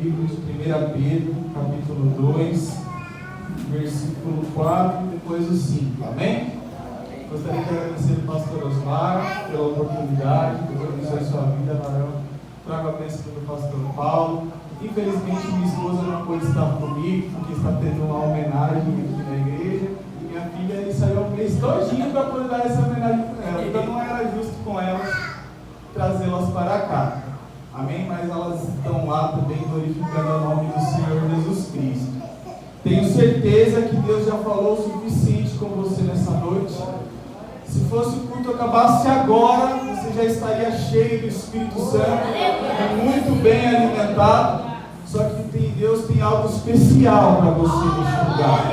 Livro de 1 Pedro, capítulo 2, versículo 4 e depois o 5, amém? Gostaria de agradecer ao pastor Osmar pela oportunidade, Deus abençoe a sua vida, varão. Trago a bênção do pastor Paulo. Infelizmente minha esposa não pôde estar comigo, porque está tendo uma homenagem aqui na igreja, e minha filha saiu um mês todinho para poder dar essa homenagem com ela, então não era justo com elas trazê-las para cá. Amém? Mas elas estão lá também glorificando o nome do Senhor Jesus Cristo. Tenho certeza que Deus já falou o suficiente com você nessa noite. Se fosse o culto acabasse agora, você já estaria cheio do Espírito Santo, muito bem alimentado. Só que Deus tem algo especial para você neste lugar.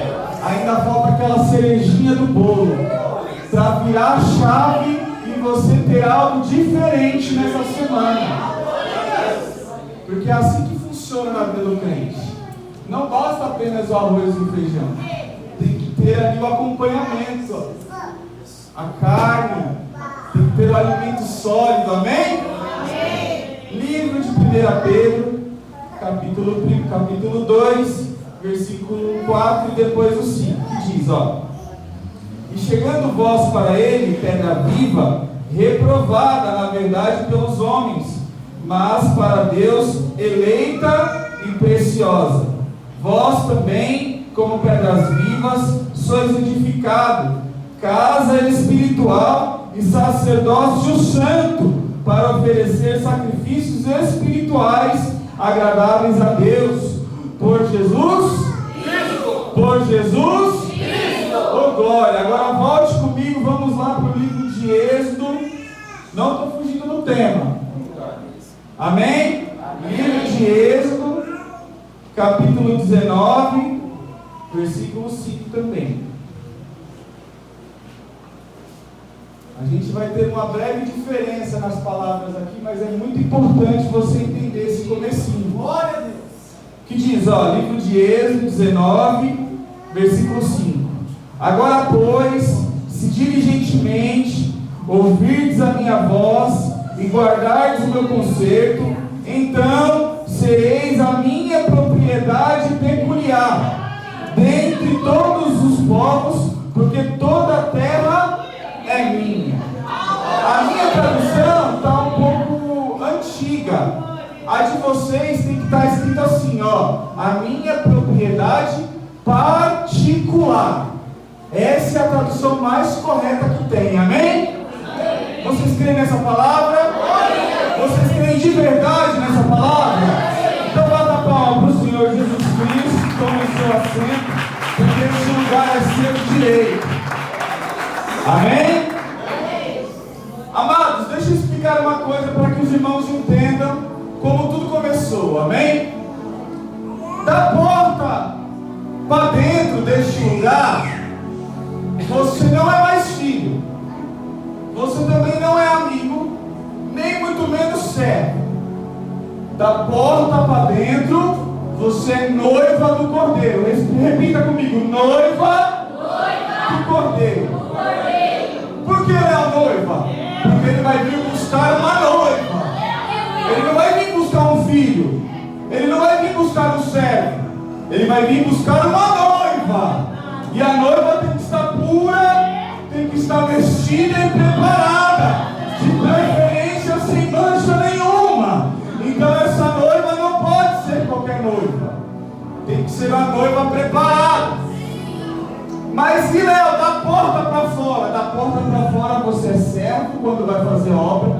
Ainda falta aquela cerejinha do bolo para virar a chave e você ter algo diferente nessa semana. Porque é assim que funciona na vida do crente. Não basta apenas o arroz e o feijão. Tem que ter ali o acompanhamento. A carne. Tem que ter o alimento sólido. Amém? Livro de 1 Pedro, capítulo 2, versículo 4 e depois o 5. Que diz, E chegando vós para ele, pedra viva, reprovada na verdade pelos homens, mas para Deus eleita e preciosa. Vós também, como pedras vivas, sois edificado, casa espiritual e sacerdócio santo, para oferecer sacrifícios espirituais agradáveis a Deus. Por Jesus Cristo. Por Jesus Cristo. Oh glória! Agora volte comigo, vamos lá para o livro de Êxodo. Não estou fugindo do tema. Amém? Livro de Êxodo, capítulo 19, versículo 5 também. A gente vai ter uma breve diferença nas palavras aqui, mas é muito importante você entender esse comecinho. Glória a Deus! Que diz, livro de Êxodo 19, versículo 5. Agora, pois, se diligentemente ouvirdes a minha voz, e guardardes o meu conserto, então sereis a minha propriedade peculiar, dentre todos os povos, porque toda a terra é minha. A minha tradução está um pouco antiga. A de vocês tem que estar escrito assim, a minha propriedade particular. Essa é a tradução mais correta que tem, amém? Vocês creem nessa palavra? Vocês creem de verdade nessa palavra? Então bata a palma para o Senhor Jesus Cristo, tome o seu assento, porque esse lugar é seu direito. Amém? Amados, deixa eu explicar uma coisa para que os irmãos entendam como tudo começou. Amém? Da porta para dentro deste lugar, você não é mais filho. Você também não é amigo, nem muito menos servo. Da porta para dentro, você é noiva do Cordeiro. Repita comigo, noiva do Cordeiro. Por que ele é a noiva? Porque ele vai vir buscar uma noiva. Ele não vai vir buscar um filho. Ele não vai vir buscar um servo. Ele vai vir buscar uma noiva. E a noiva tem que estar pura, tem que estar vestida e preparada, de preferência sem mancha nenhuma. Então essa noiva não pode ser qualquer noiva, tem que ser a noiva preparada. Mas e Léo, da porta para fora? Da porta para fora você é servo quando vai fazer obra,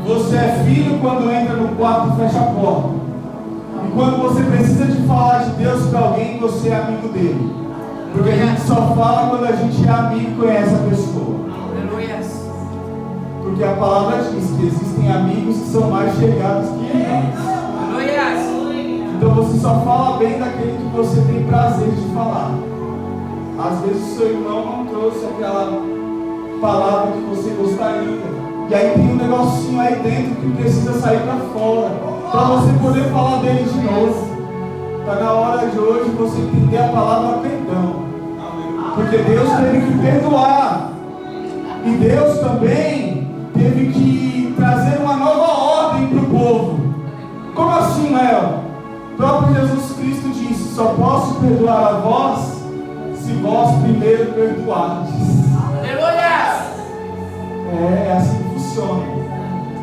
você é filho quando entra no quarto e fecha a porta, e quando você precisa de falar de Deus para alguém, você é amigo dele. Porque a gente só fala quando a gente é amigo e conhece a pessoa. Porque a palavra diz que existem amigos que são mais chegados que irmãos. Então você só fala bem daquele que você tem prazer de falar. Às vezes o seu irmão não trouxe aquela palavra que você gostaria. E aí tem um negocinho aí dentro que precisa sair para fora, para você poder falar dele de novo. Está na hora de hoje você entender a palavra perdão. Porque Deus teve que perdoar. E Deus também teve que trazer uma nova ordem para o povo. Como assim, Léo? Jesus Cristo disse: só posso perdoar a vós se vós primeiro perdoardes. Aleluia! É assim que funciona.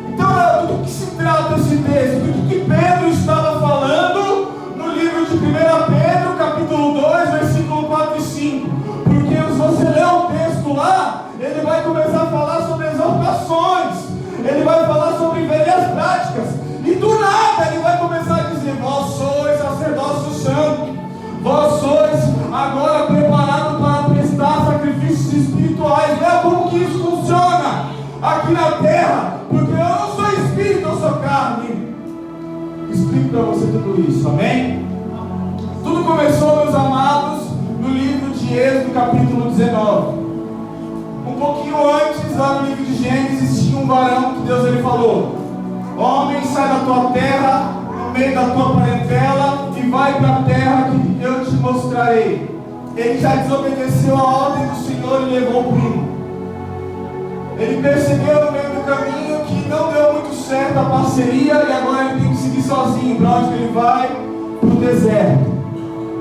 Então, do que se trata esse texto? Do que Pedro estava falando no livro de 1 Pedro, capítulo 2, versículo 4 e 5. Porque se você ler o texto lá, ele vai começar a falar sobre exortações, ele vai falar sobre velhas práticas, e do nada ele vai começar a dizer: vós sois sacerdócio santo, vós sois agora preparados para prestar sacrifícios espirituais. Não é como que isso funciona aqui na terra, porque eu não sou espírito, eu sou carne. Explico para você tudo isso, amém? Tudo começou, meus amados, no livro de Êxodo, capítulo 19. Um pouquinho antes, lá no livro de Gênesis, tinha um varão que Deus ele falou: homem, sai da tua terra, no meio da tua parentela, e vai para a terra que eu te mostrarei. Ele já desobedeceu a ordem do Senhor e levou o primo. Ele percebeu no meio do caminho que não deu muito certo a parceria, e agora ele tem que seguir sozinho. Para onde ele vai? Para o deserto,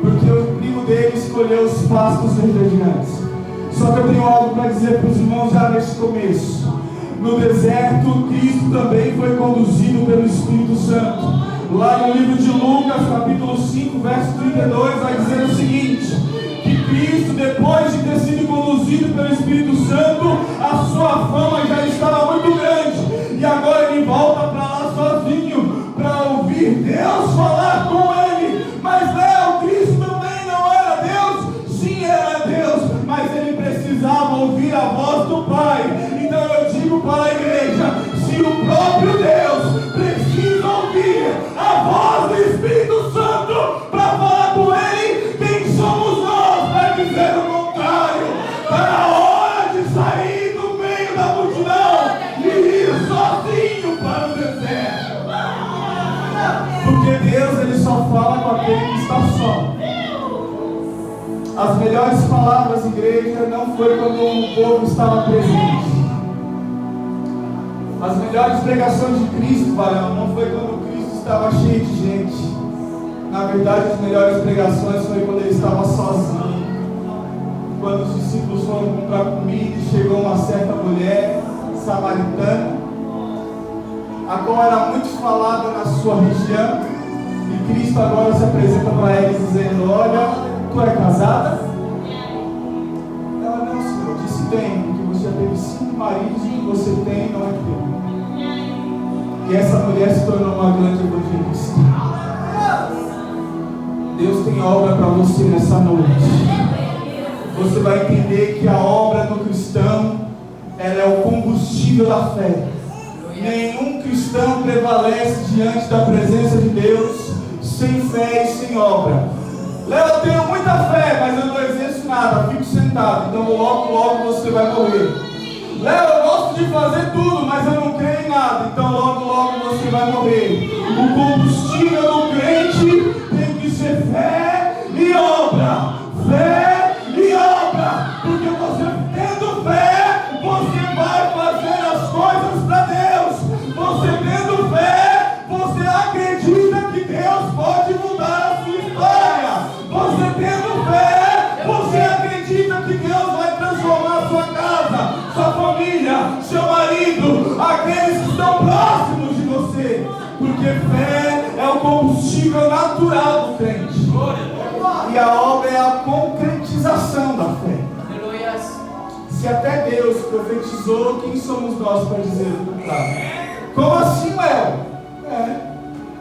porque o primo dele escolheu os pastos verdejantes. Só que eu tenho algo para dizer para os irmãos já nesse começo. No deserto, Cristo também foi conduzido pelo Espírito Santo. Lá no livro de Lucas, capítulo 5, verso 32, vai dizer o seguinte: que Cristo, depois de ter sido conduzido pelo Espírito Santo, a sua fama já estava muito grande, e agora ele volta para lá sozinho, para ouvir Deus falar com ele. Mas Cristo também não era Deus? Sim, era Deus, mas ele precisava ouvir a voz do Pai. Então eu digo para a igreja: se o próprio Deus precisa ouvir a voz do Espírito Santo para falar com ele, quem somos nós para dizer o contrário? Está na hora de sair do meio da multidão e ir sozinho para o deserto. Porque Deus ele só fala com aquele que está só. As melhores palavras, igreja, não foi quando o povo estava presente. As melhores pregações de Cristo, varão, não foi quando Cristo estava cheio de gente. Na verdade, as melhores pregações foi quando ele estava sozinho. Quando os discípulos foram comprar comida e chegou uma certa mulher samaritana, a qual era muito falada na sua região, e Cristo agora se apresenta para eles dizendo: olha, tu é casada? Ela: não, Senhor. Disse: tem, porque você já teve 5 maridos e o que você tem não é teu. E essa mulher se tornou uma grande evangelista. Deus tem obra para você nessa noite. Você vai entender que a obra do cristão, ela é o combustível da fé. Nenhum cristão prevalece diante da presença de Deus sem fé e sem obra. Léo, eu tenho muita fé, mas eu não exerço nada, fico sentado, então logo você vai morrer. Léo, eu gosto de fazer tudo, mas eu não creio em nada, então logo você vai morrer. O combustível do crente tem que ser fé e obra. Fé e obra. Porque você tendo fé, você vai fazer as coisas para Deus. Você tendo fé, você acredita que Deus pode mudar a sua história. Você tendo fé, você acredita que Deus vai transformar a sua casa, sua família, seu marido, aqueles que estão próximos de você. Porque fé é o combustível natural do crente. E a obra é a concretização da fé. Se até Deus profetizou, quem somos nós para dizer o contrário? Como assim, Léo?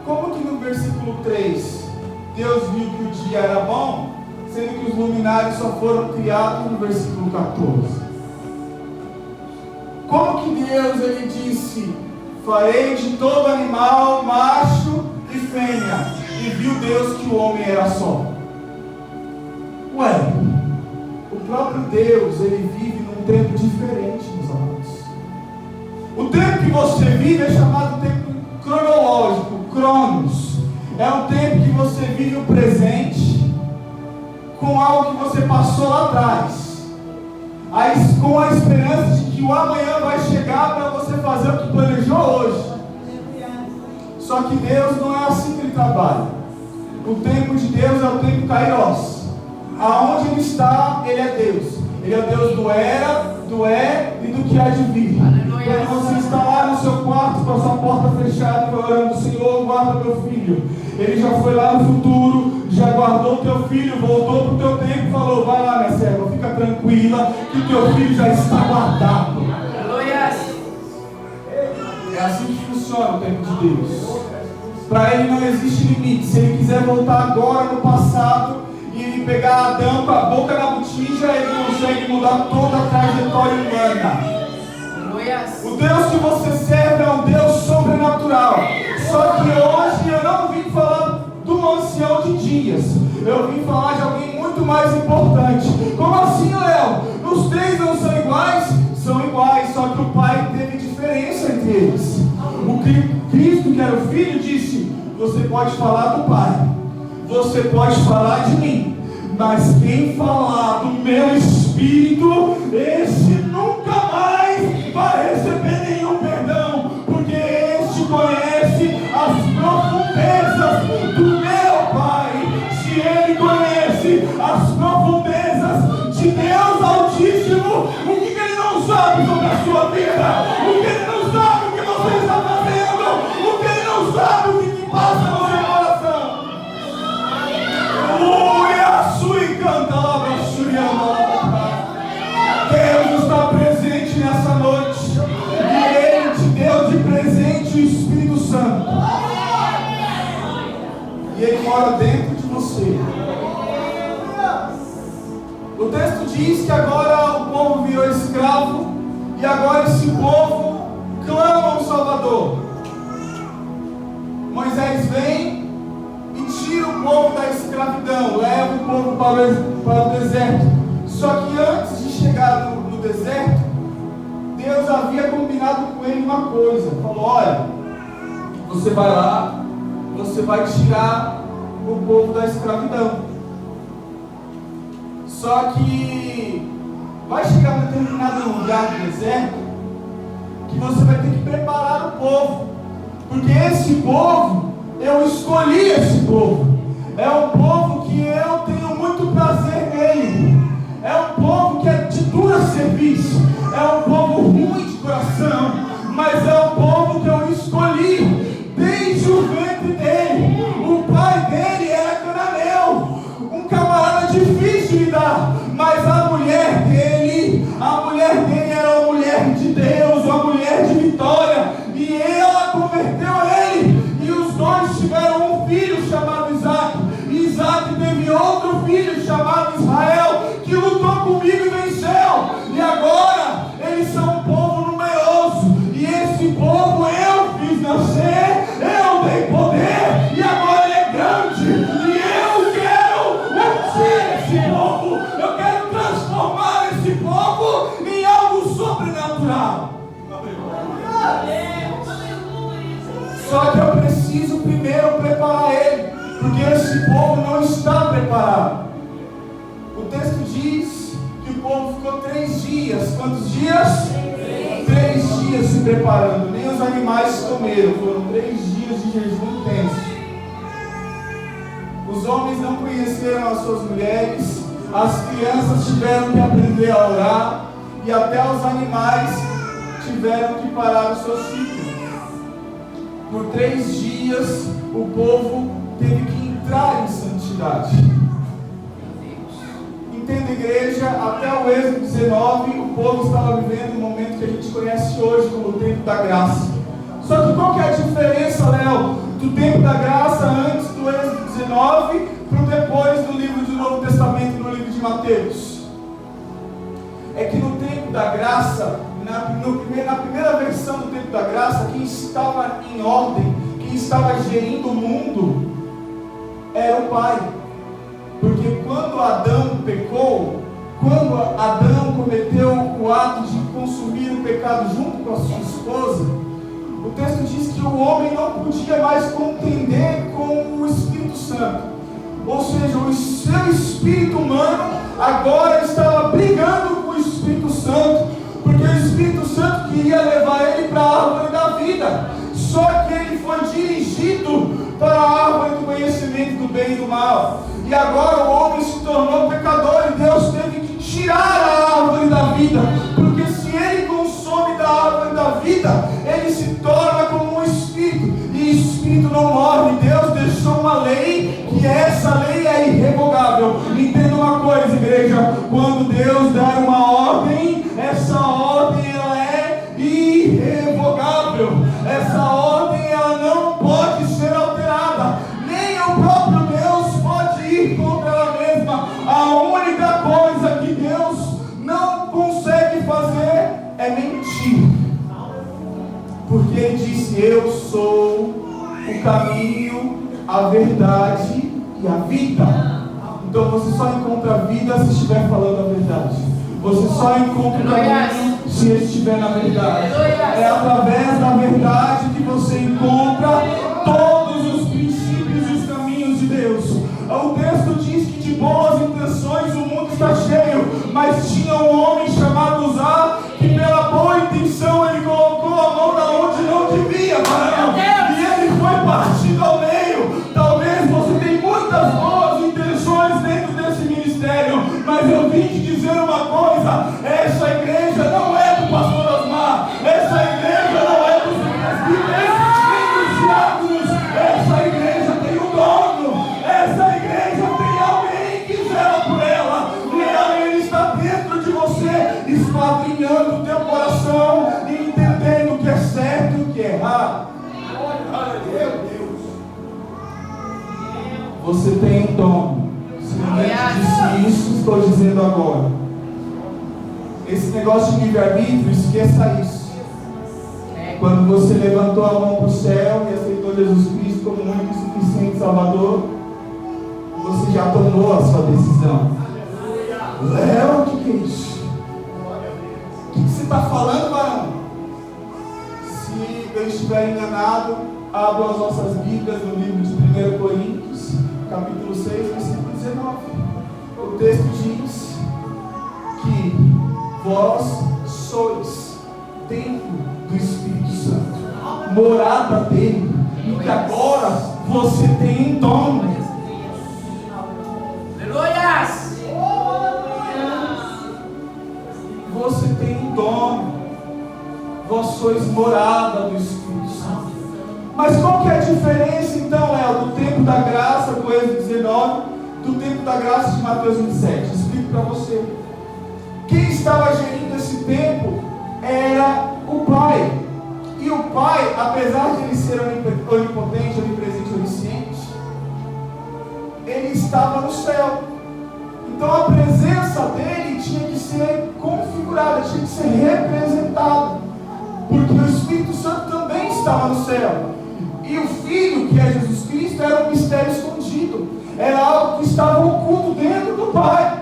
Como que no versículo 3 Deus viu que o dia era bom, sendo que os luminares só foram criados no versículo 14? Como que Deus ele disse: farei de todo animal macho e fêmea, e viu Deus que o homem era só? O próprio Deus ele vive num tempo diferente, meus amados. O tempo que você vive é chamado tempo cronológico, cronos. É um tempo que você vive o presente com algo que você passou lá atrás, com a esperança de que o amanhã vai chegar para você fazer o que planejou hoje. Só que Deus não é assim que Ele trabalha. O tempo de Deus é o tempo Kairos. Aonde Ele está, Ele é Deus. Ele é Deus do era, do é e do que há de vir. Quando você está lá no seu quarto com a sua porta fechada e orando, Senhor, guarda meu filho. Ele já foi lá no futuro, já guardou o teu filho, voltou para o teu tempo e falou: vai lá, minha serva, fica tranquila, que o teu filho já está guardado. É assim que funciona o tempo de Deus. Para Ele não existe limite. Se Ele quiser voltar agora no passado e pegar Adão com a boca na botija, Ele consegue mudar toda a trajetória humana. O Deus que você serve é um Deus sobrenatural. Só que hoje eu não vim falar do ancião de dias. Eu vim falar de alguém muito mais importante. Como assim, Léo? Os três não são iguais? São iguais, só que o Pai teve diferença entre eles. O Cristo, que era o Filho, disse: você pode falar do Pai, você pode falar de mim, mas quem falar do meu Espírito, esse nunca mais vai receber nenhum perdão, porque este conhece as profundezas do meu Pai. Se ele conhece as profundezas de Deus Altíssimo, o que ele não sabe sobre a sua vida? O que ele não sabe o que você está fazendo? O que ele não sabe o que passa no seu coração? Deus está presente nessa noite, e Ele te deu de presente o Espírito Santo, e Ele mora dentro de você. O texto diz que agora o povo virou escravo, e agora esse povo clama um Salvador. Moisés vem e tira o povo da escravidão, leva o povo para o deserto. Só que antes de chegar no deserto, Deus havia combinado com ele uma coisa. Falou: olha, você vai lá, você vai tirar o povo da escravidão. Só que vai chegar um determinado lugar do deserto que você vai ter que preparar o povo, porque esse povo, eu escolhi esse povo. É um povo que eu tenho muito prazer nele. É um povo que é de dura serviço. É um povo ruim de coração, mas é um povo que eu escolhi desde o ventre dele. O pai dele era cananeu, um camarada difícil de lidar, mas a mulher dele era uma mulher de Deus, uma mulher de vitória, e ela converteu ele, e os dois tiveram um filho chamado Isaac. Isaac teve outro filho chamado Israel, que lutou comigo e venceu. E agora eles são um povo numeroso, e esse povo eu fiz nascer, eu dei poder, e agora ele é grande, e eu quero ungir esse povo, eu quero transformar esse povo em algo sobrenatural. Só que eu preciso primeiro preparar ele, porque esse povo não está preparado. O texto diz que o povo ficou 3 dias. Quantos dias? 3 dias se preparando. Nem os animais comeram. Foram 3 dias de jejum intenso. Os homens não conheceram as suas mulheres. As crianças tiveram que aprender a orar. E até os animais tiveram que parar o seu ciclo. Por 3 dias o povo teve que entrar em santidade. Entenda, igreja, até o Êxodo 19, o povo estava vivendo um momento que a gente conhece hoje como o tempo da graça. Só que qual que é a diferença, Léo, do tempo da graça antes do Êxodo 19 para o depois do livro do Novo Testamento, no livro de Mateus? É que no tempo da graça, na primeira versão do tempo da graça, quem estava em ordem, quem estava gerindo o mundo, era o Pai. Porque quando Adão pecou, quando Adão cometeu o ato de consumir o pecado junto com a sua esposa, o texto diz que o homem não podia mais contender com o Espírito Santo. Ou seja, o seu espírito humano agora estava brigando com o Espírito Santo, porque o Espírito Santo queria levar ele para a árvore da vida. Só que ele foi dirigido para a árvore do conhecimento do bem e do mal. E agora o homem se tornou pecador e Deus teve que tirar a árvore da vida, porque se ele consome da árvore da vida, ele se torna como um espírito, e espírito não morre. Deus deixou uma lei, que essa lei é irrevogável. Entenda uma coisa, igreja: quando Deus der uma ordem, essa ordem ela é irrevogável. Essa ordem ela não pode ser alterada, nem o próprio Deus pode ir contra ela mesma. A única coisa que Deus não consegue fazer é mentir, porque Ele disse: eu sou o caminho, a verdade e a vida. Então você só encontra a vida se estiver falando a verdade. Você só encontra o caminho se estiver na verdade. É através da verdade que você encontra todos os princípios e os caminhos de Deus. O texto diz que de boas intenções o mundo está cheio, mas tinha um homem chamado Uzá, que pela boa intenção ele colocou a mão na onde não devia, varão, e ele foi partido ao meio. Talvez você tenha muitas boas intenções dentro desse ministério, mas eu vim te dizer uma coisa: essa igreja não é do pastor Osmar, essa igreja não é dos presbíteros nem dos diáconos, essa igreja tem um dono, essa igreja tem alguém que zela por ela, e ele está dentro de você, esquadrinhando o teu coração e entendendo o que é certo e o que é errado. Você tem um dom. Se ninguém te disse isso, estou dizendo agora. Esse negócio de livre-arbítrio, esqueça isso. Quando você levantou a mão para o céu e aceitou Jesus Cristo como único e suficiente Salvador, você já tomou a sua decisão. Léo, o que é isso? O que você está falando, varão? Se eu estiver enganado, abram as nossas Bíblias no livro de 1 Coríntios, capítulo 6, versículo 19. O texto diz que vós sois templo do Espírito Santo, morada dele, e que agora você tem um dom. Aleluia! Você tem um dom. Vós sois morada do Espírito Santo. Mas qual que é a diferença então, Léo, do tempo da graça, com Êxodo 19, do tempo da graça de Mateus 27? Explico para você. Quem estava gerindo esse tempo era o Pai. E o Pai, apesar de ele ser onipotente, onipresente, onisciente, ele estava no céu. Então a presença dele tinha que ser configurada, tinha que ser representada, porque o Espírito Santo também estava no céu. E o Filho, que é Jesus Cristo, era um mistério escondido, era algo que estava oculto dentro do Pai.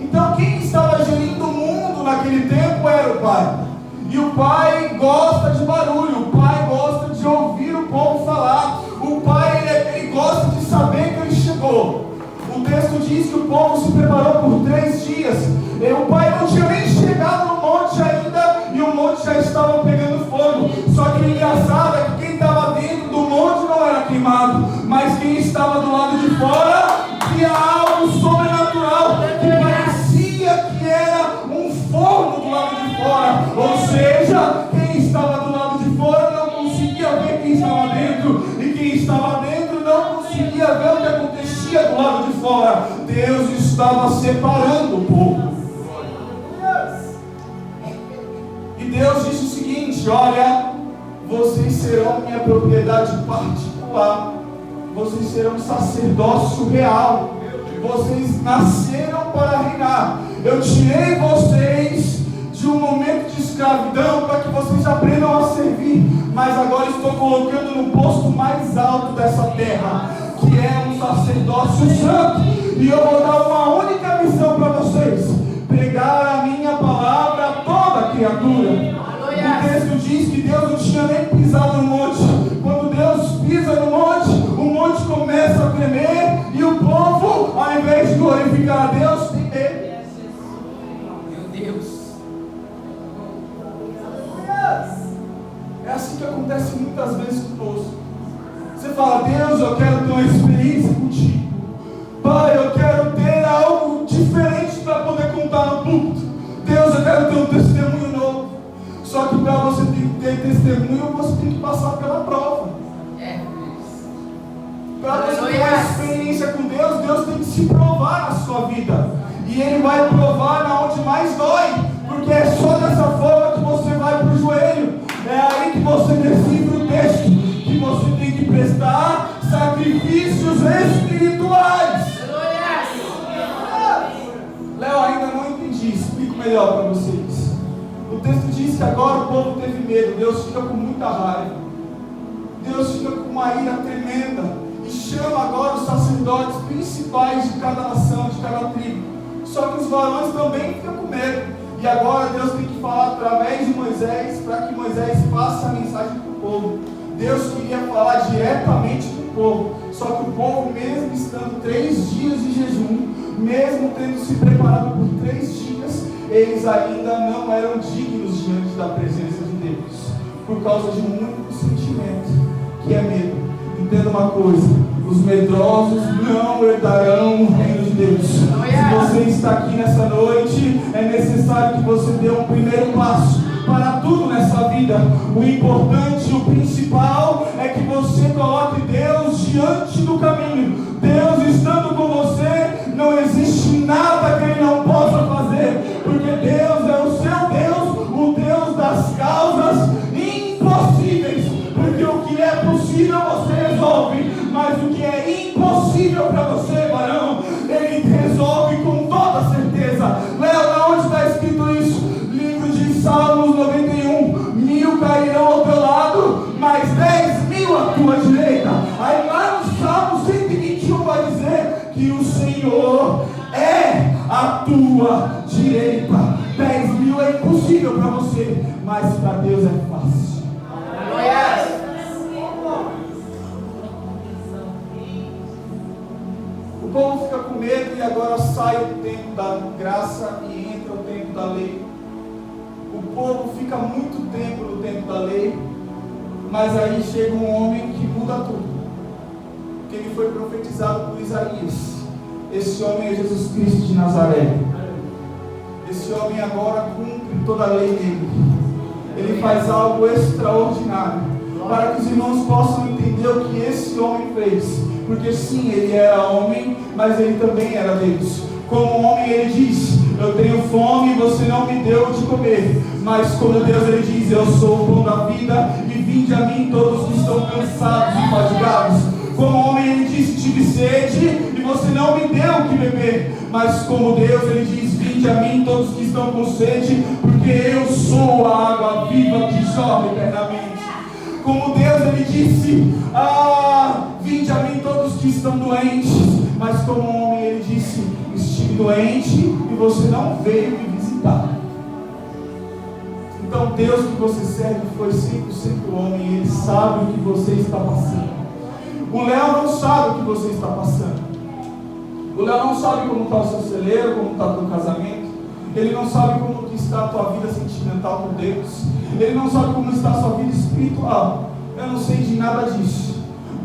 Então quem estava gerindo o mundo naquele tempo era o Pai. E o Pai gosta de barulho, o Pai gosta de ouvir o povo falar, o Pai ele gosta de saber que ele chegou. O texto diz que o povo se preparou por 3 dias, e o Pai não tinha nem chegado no monte ainda, e o monte já estava pegando fogo. Só que o engraçado é que quem estava dentro do monte não era queimado, mas quem estava do lado de fora via algo sobrenatural, que parecia que era um forno do lado de fora. Ou seja, quem estava do lado de fora não conseguia ver quem estava dentro, e quem estava dentro não conseguia ver o que acontecia do lado de fora. Deus estava separando o povo. E Deus disse o seguinte: olha, vocês serão minha propriedade particular, vocês serão sacerdócio real, vocês nasceram para reinar. Eu tirei vocês de um momento de escravidão para que vocês aprendam a servir, mas agora estou colocando no posto mais alto dessa terra, que é um sacerdócio santo, e eu vou dar uma única missão para vocês: pregar a minha palavra a toda criatura. O texto diz que Deus não tinha nem pisado no monte. Quando Deus pisa no monte, o monte começa a tremer, e o povo, ao invés de glorificar a Deus, tem medo. Meu Deus. É assim que acontece muitas vezes conosco. Você fala: Deus, eu quero ter uma experiência contigo. experiência com Deus, Deus tem que se provar na sua vida. E Ele vai provar na onde mais dói, porque é só dessa forma que você vai para o joelho. É aí que você decifra o texto, que você tem que prestar sacrifícios espirituais. Léo, ainda não entendi, explico melhor para vocês. O texto diz que agora o povo teve medo, Deus fica com muita raiva, Deus fica com uma ira tremenda, e chama agora os sacerdotes principais de cada nação, de cada tribo. Só que os varões também ficam com medo, e agora Deus tem que falar através de Moisés, para que Moisés passe a mensagem para o povo. Deus queria falar diretamente com o povo, só que o povo, mesmo estando 3 dias de jejum, mesmo tendo se preparado por 3 dias, eles ainda não eram dignos diante da presença de Deus, por causa de um único sentimento, que é medo. Entenda uma coisa: os medrosos não herdarão o reino de Deus. Se você está aqui nessa noite, é necessário que você dê um primeiro passo para tudo nessa vida. O importante, o principal, é que você coloque Deus diante do caminho. Deus estando com você, não existe nada que Ele não possa fazer, porque Deus é o seu Deus, o Deus das causas impossíveis. Porque o que é possível você resolve, mas o que é impossível para você, varão, Ele resolve com toda certeza. Léo, onde está escrito isso? Livro de Salmos 91: 1000 cairão ao teu lado, mas 10.000 à tua direita. Aí lá no Salmo 121 vai dizer que o Senhor é a tua direita. 10.000 é impossível para você, mas para Deus é fácil. O povo fica com medo e agora sai o tempo da graça e entra o tempo da lei. O povo fica muito tempo no tempo da lei, mas aí chega um homem que muda tudo, que ele foi profetizado por Isaías. Esse homem é Jesus Cristo de Nazaré. Esse homem agora cumpre toda a lei dele. Ele faz algo extraordinário, para que os irmãos possam entender o que esse homem fez. Porque sim, ele era homem, mas ele também era Deus. Como homem ele diz: eu tenho fome e você não me deu de comer. Mas como Deus ele diz: eu sou o pão da vida, e vinde a mim todos que estão cansados e fatigados. Como homem ele diz: tive sede e você não me deu o que beber. Mas como Deus ele diz: vinde a mim todos que estão com sede, porque eu sou a água viva que jorra eternamente. Como Deus ele disse: vinde a mim todos que estão doentes. Mas como homem ele disse: estive doente e você não veio me visitar. Então Deus que você serve foi 100% homem, e Ele sabe o que você está passando. O Léo não sabe o que você está passando. O Léo não sabe como está o seu celeiro, como está o teu casamento. Ele não sabe como está a tua vida sentimental com Deus. Ele não sabe como está a sua vida espiritual. Eu não sei de nada disso.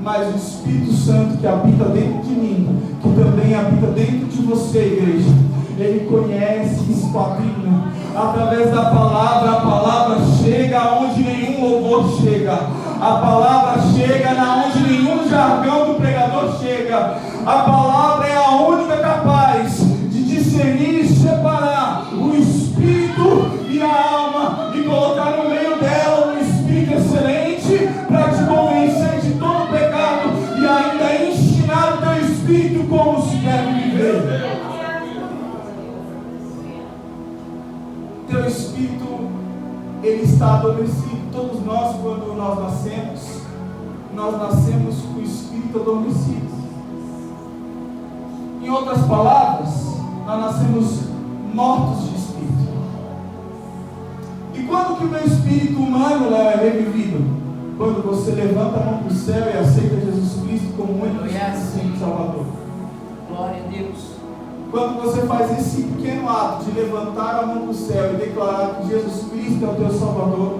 Mas o Espírito Santo que habita dentro de mim, que também habita dentro de você, igreja, Ele conhece, esquadrinha. Através da palavra, a palavra chega aonde nenhum louvor chega. A palavra chega na onde nenhum jargão do pregador chega. A palavra é a única capaz de discernir e separar o espírito e a alma, e colocar no meio dela um espírito excelente para te convencer de todo pecado e ainda ensinar o teu espírito como se deve viver. Teu espírito, ele está adormecido. Todos nós, quando nós nascemos com o espírito adormecido. Em outras palavras, nós nascemos mortos de espírito. E quando que o meu espírito humano é revivido? Quando você levanta a mão para o céu e aceita Jesus Cristo como único e Salvador. Glória a Deus. Quando você faz esse pequeno ato de levantar a mão para o céu e declarar que Jesus Cristo é o teu Salvador,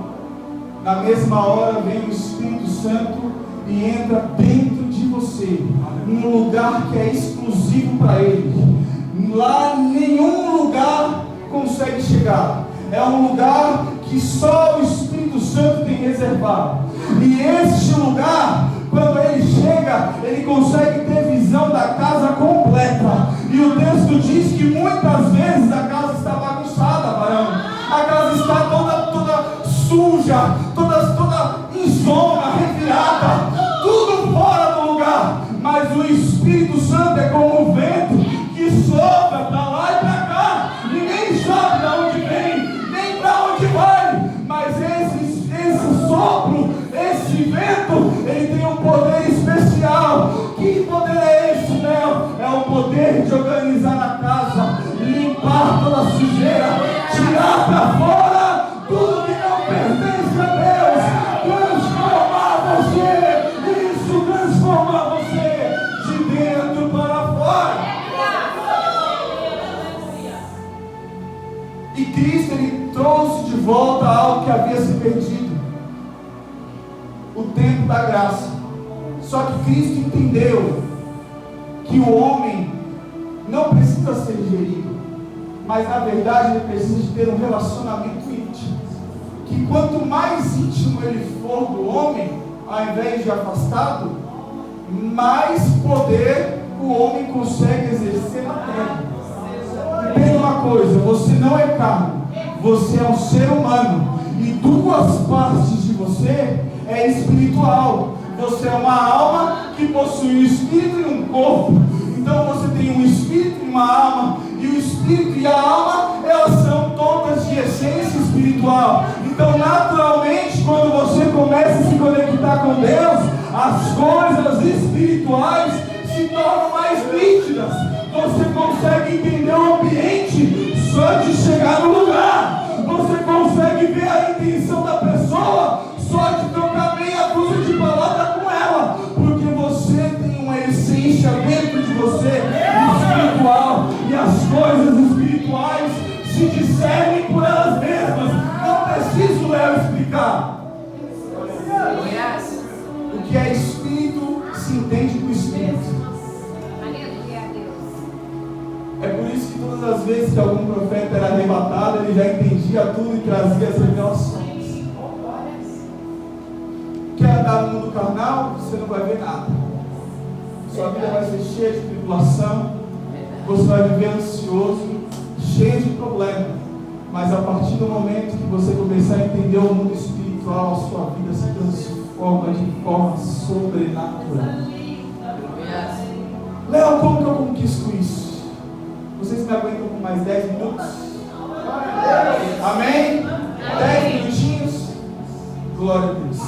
na mesma hora vem o Espírito Santo e entra dentro de você, num lugar que é exclusivo para Ele. Lá nenhum lugar consegue chegar. É um lugar que só o Espírito Santo tem reservado. E este lugar, quando ele chega, ele consegue ter visão da Espírito Santo é como um vento que sopra para lá e para cá. Ninguém sabe de onde vem, nem para onde vai. Mas esse sopro, esse vento, ele tem um poder especial. Que poder é esse, Léo? É o poder de organizar a casa, limpar toda a sujeira, tirar para fora tudo que não pertence a Deus, transformar você, isso, transformar você de dentro para fora. E Cristo, ele trouxe de volta algo que havia se perdido, o tempo da graça. Só que Cristo entendeu que o homem não precisa ser gerido, mas na verdade ele precisa de ter um relacionamento íntimo, que quanto mais íntimo ele for do homem, ao invés de afastado, mais poder o homem consegue exercer na terra. Entenda uma coisa, você não é carne, você é um ser humano, e duas partes de você é espiritual. Você é uma alma que possui um espírito e um corpo. Então você tem um espírito e uma alma, e o espírito e a alma, elas são todas de essência espiritual. Então naturalmente, quando você começa a se conectar com Deus, as coisas espirituais se tornam mais nítidas. Você consegue entender o ambiente só de chegar no lugar. Você consegue ver a intenção da pessoa só de trocar meia dúzia de palavras com ela, porque você tem uma essência dentro de você espiritual, e as coisas espirituais se discernem por elas mesmas. Não preciso Léo explicar. O que é espírito se entende com espírito. É por isso que todas as vezes que algum profeta era arrebatado, ele já entendia tudo e trazia as revelações. Quer andar no mundo carnal? Você não vai ver nada. Sua vida vai ser cheia de tribulação, você vai viver ansioso, cheio de problemas. Mas a partir do momento que você começar a entender o mundo espiritual, a sua vida se transforma de forma sobrenatural. Léo, como que eu conquisto isso? Vocês me aguentam por mais 10 minutos? Amém? 10 minutinhos? Glória a Deus.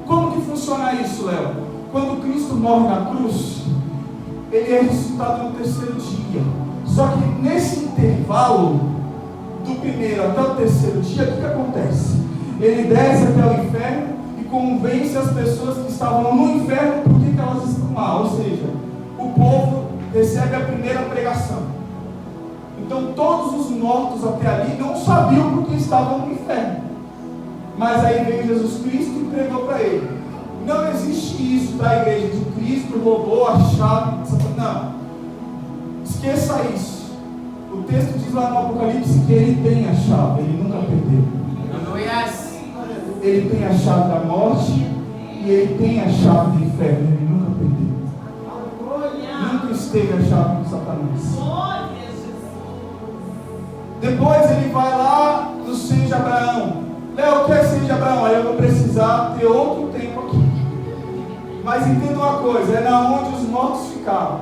Como que funciona isso, Léo? Quando Cristo morre na cruz, ele é ressuscitado no terceiro dia. Só que nesse intervalo, do primeiro até o terceiro dia, o que acontece? Ele desce até o inferno e convence as pessoas que estavam no inferno por que elas estão lá. Ou seja, o povo recebe a primeira pregação. Então todos os mortos até ali não sabiam porque estavam no inferno. Mas aí veio Jesus Cristo e pregou para ele. Não existe isso da igreja de Cristo roubou a chave. Não. Esqueça isso. O texto diz lá no Apocalipse que ele tem a chave, ele nunca perdeu. Ele tem a chave da morte e ele tem a chave do inferno, ele nunca perdeu. Nunca esteve a chave de Satanás. Depois ele vai lá no seio de Abraão. Léo, o que é seio de Abraão? Aí eu vou precisar ter outro tempo aqui. Mas entenda uma coisa, é na onde os mortos ficavam.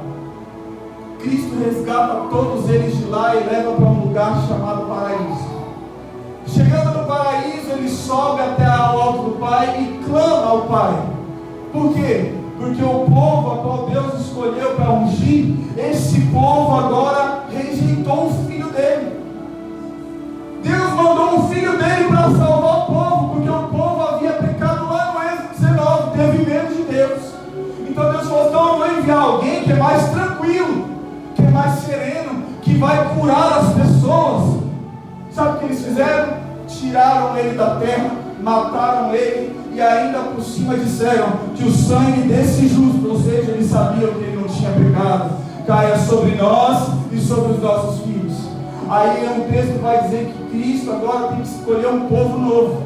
Cristo resgata todos eles de lá e leva para um lugar chamado paraíso. Chegando no paraíso, ele sobe até o alto do Pai e clama ao Pai. Por quê? Porque o povo a qual Deus escolheu para ungir, esse povo agora rejeitou o filho dele. Deus mandou o filho dele para salvar o povo, porque o povo havia pecado lá no Êxodo 19, teve medo de Deus. Então Deus falou: então eu vou enviar alguém que é mais tranquilo, que é mais sereno, que vai curar as pessoas. Sabe o que eles fizeram? Tiraram ele da terra, mataram ele e ainda por cima disseram que o sangue desse justo, ou seja, eles sabiam que ele não tinha pecado, caia sobre nós e sobre os nossos filhos. Aí o texto vai dizer que Cristo agora tem que escolher um povo novo.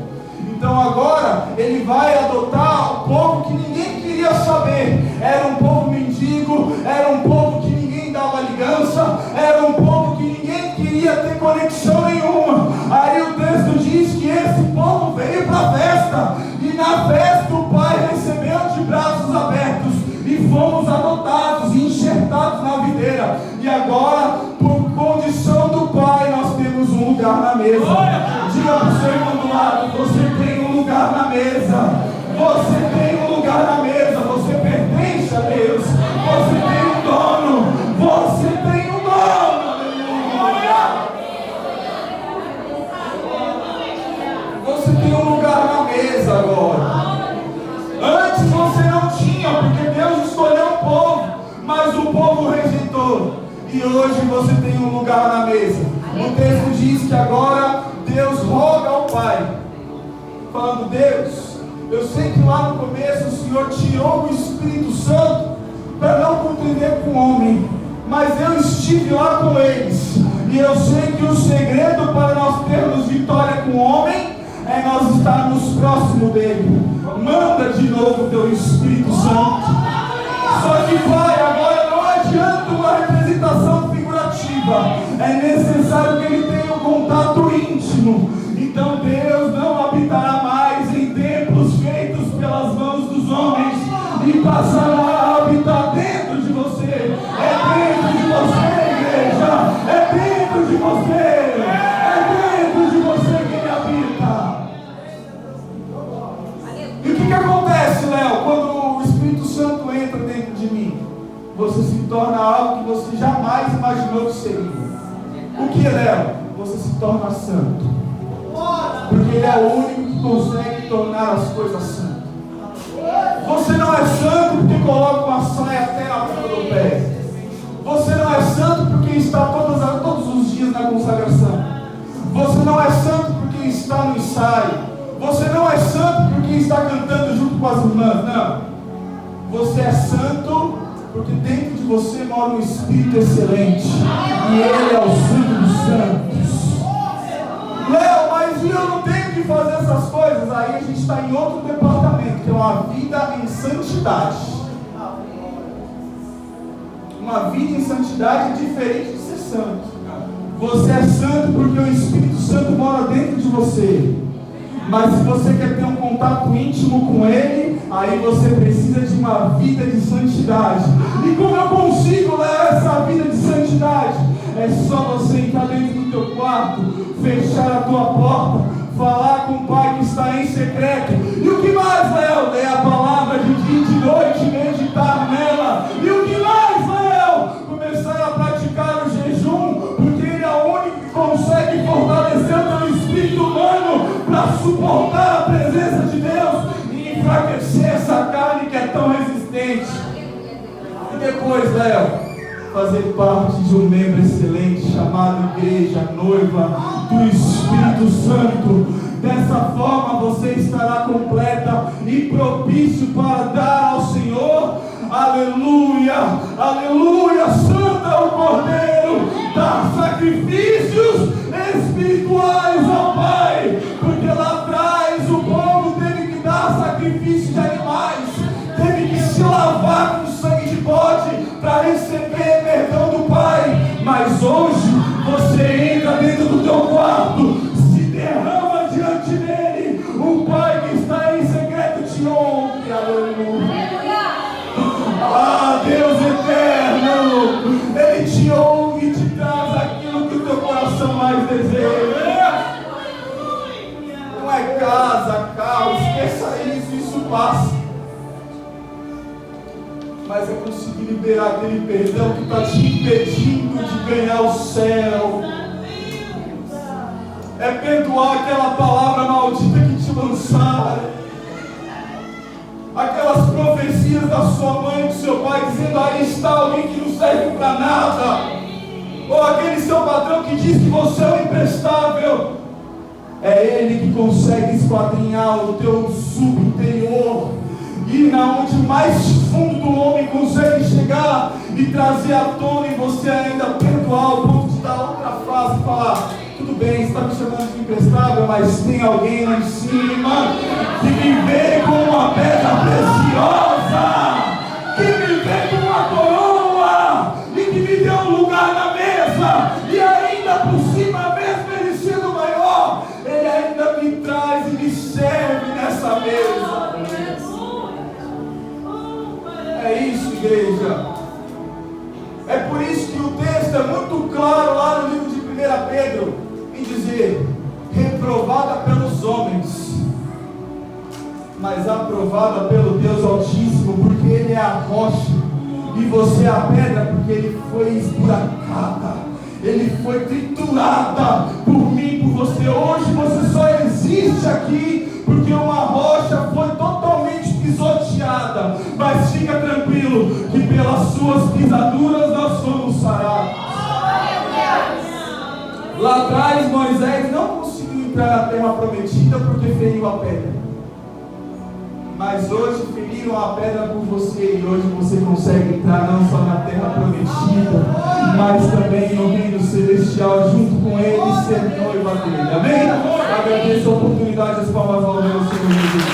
Então agora ele vai adotar um povo que ninguém queria saber. Era um povo mendigo, era um povo que ninguém dava ligança, era um povo que ninguém queria ter conexão nenhuma. Aí o texto diz que esse povo veio para a festa, e na festa o Pai recebeu de braços abertos e fomos adotados. sentados na videira, e agora, por condição do Pai, nós temos um lugar na mesa. Diga para o seu irmão do lado: você tem um lugar na mesa. Você tem um lugar na mesa. Você pertence a Deus. Você tem um dono. Você tem um dono. Aleluia. Você tem um lugar na mesa agora. Antes você não tinha, porque Deus escolheu o povo, mas o povo rejeitou. E hoje você tem um lugar na mesa. O texto diz que agora Deus roga ao Pai, falando: Deus, eu sei que lá no começo o Senhor tirou o Espírito Santo para não contender com o homem, mas eu estive lá com eles, e eu sei que o segredo para nós termos vitória com o homem é nós estarmos próximo dele. Manda de novo o teu Espírito Santo. Só que, Pai, agora não adianta uma representação figurativa, é necessário que ele tenha um contato íntimo. Então Deus não habitará mais em templos feitos pelas mãos dos homens, e passará a habitar dentro de você. É dentro de você, igreja. É dentro de você. É dentro de você que ele habita. E o que acontece, Léo, quando o Espírito Santo entra dentro de mim? Você se torna algo que você jamais imaginou que seria. O que, Léo? Você se torna santo. Porque ele é o único que consegue tornar as coisas santas. Você não é santo porque coloca uma saia até na ponta do pé. Você não é santo porque está todos os dias na consagração. Você não é santo porque está no ensaio. Você não é santo porque está cantando junto com as irmãs. Não. Você é santo porque dentro de você mora um Espírito excelente. E ele é o Santo dos Santos. Léo, mas eu não tenho que fazer essas coisas. Aí a gente está em outro departamento, que é uma vida em santidade. Uma vida em santidade é diferente de ser santo. Você é santo porque o Espírito Santo mora dentro de você. Mas se você quer ter um contato íntimo com ele, aí você precisa de uma vida de santidade. E como eu consigo levar essa vida de santidade? É só você entrar dentro do teu quarto, fechar a tua porta, falar com o Pai que está em secreto. E o que mais, Léo? Ler a palavra de dia e de noite, meditar nela. E o que mais, Léo? Começar a praticar o jejum, porque ele é o único que consegue fortalecer o teu espírito humano para suportar a presença de Deus e enfraquecer essa carne que é tão resistente. E depois, Léo, fazer parte de um membro excelente chamado Igreja Noiva do Espírito Santo. Dessa forma você estará completa e propício para dar ao Senhor, aleluia, aleluia, santo é o Cordeiro, dar sacrifícios espirituais ao Pai, porque lá atrás o povo teve que dar sacrifício de animais, teve que se lavar com sangue de bode para receber perdão do Pai. Mas hoje você entra dentro do teu quarto, se derrama diante dele, o Pai que está em secreto te ouve, aleluia. Ah, Deus eterno, ele te ouve e te traz aquilo que o teu coração mais deseja. Não é casa, carro, esqueça isso passa. Mas é conseguir liberar aquele perdão que está te impedindo de ganhar o céu. É perdoar aquela palavra maldita que te lançaram. Aquelas profecias da sua mãe e do seu pai dizendo: aí está alguém que não serve para nada. Ou aquele seu patrão que diz que você é o imprestável. É ele que consegue esquadrinhar o teu subinterior, ir na onde mais fundo do homem consegue chegar e trazer à tona em você ainda perdoar, ao ponto de dar outra frase e falar: tudo bem, você está me chamando de imprestável, mas tem alguém lá em cima que me vê com uma pedra preciosa, que me vê com uma coroa e que me deu um lugar na mesa, e ainda por cima, mesmo ele sendo maior, ele ainda me traz e me serve nessa mesa. É isso, igreja. É por isso que o texto é muito claro lá no livro de 1 Pedro, em dizer: reprovada pelos homens, mas aprovada pelo Deus Altíssimo, porque Ele é a rocha, e você é a pedra, porque Ele foi esburacada, Ele foi triturada por mim, por você. Hoje você só existe aqui porque uma rocha foi totalmente pisoteada, mas fica tranquilo que pelas suas pisaduras nós fomos sarados. Lá atrás Moisés não conseguiu entrar na terra prometida porque feriu a pedra, mas hoje feriram a pedra por você, e hoje você consegue entrar não só na terra prometida, mas também no reino celestial junto com Ele, ser noiva dele. Amém? Agradeço a oportunidade, as palmas ao meu Senhor Jesus.